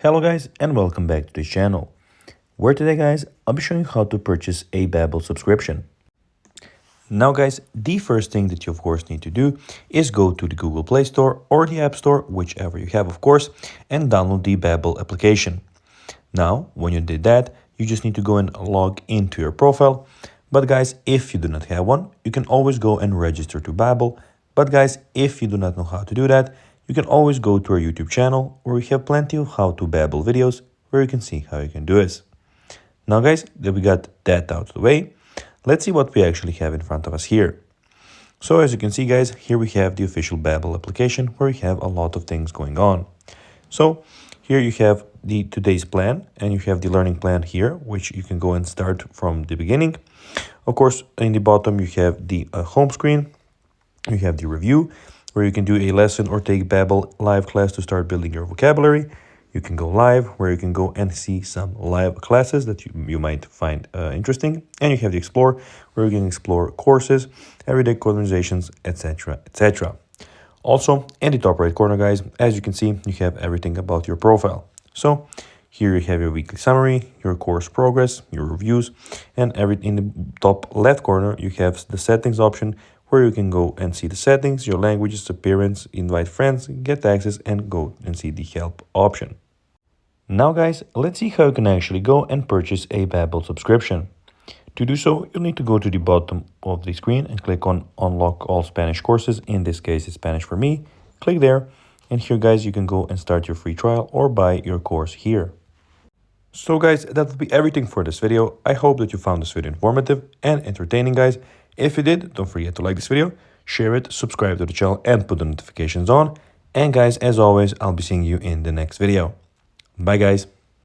Hello guys and welcome back to this channel, where today guys I'll be showing you how to purchase a Babbel subscription. Now guys, the first thing that you of course need to do is go to the Google Play Store or the App Store, whichever you have of course, and download the Babbel application. Now when you did that, you just need to go and log into your profile. But guys, if you do not have one, you can always go and register to Babbel. But guys, if you do not know how to do that, you can always go to our YouTube channel, where we have plenty of how to Babbel videos where you can see how you can do this. Now guys, that we got that out of the way, let's see what we actually have in front of us here. So as you can see guys, here we have the official Babbel application where we have a lot of things going on. So here you have the today's plan, and you have the learning plan here, which you can go and start from the beginning. Of course, in the bottom you have the home screen. You have the review, where you can do a lesson or take Babbel live class to start building your vocabulary. You can go live, where you can go and see some live classes that you might find interesting. And you have the explore, where you can explore courses, everyday conversations, etc, etc. Also, in the top right corner guys, as you can see, you have everything about your profile. So here you have your weekly summary, your course progress, your reviews, and in the top left corner you have the settings option, where you can go and see the settings, your languages, appearance, invite friends, get access, and go and see the help option. Now guys, let's see how you can actually go and purchase a Babbel subscription. To do so, you'll need to go to the bottom of the screen and click on Unlock All Spanish Courses. In this case, it's Spanish for Me. Click there, and here guys, you can go and start your free trial or buy your course here. So guys, that will be everything for this video. I hope that you found this video informative and entertaining guys. If you did, don't forget to like this video, share it, subscribe to the channel, and put the notifications on. And guys, as always, I'll be seeing you in the next video. Bye guys.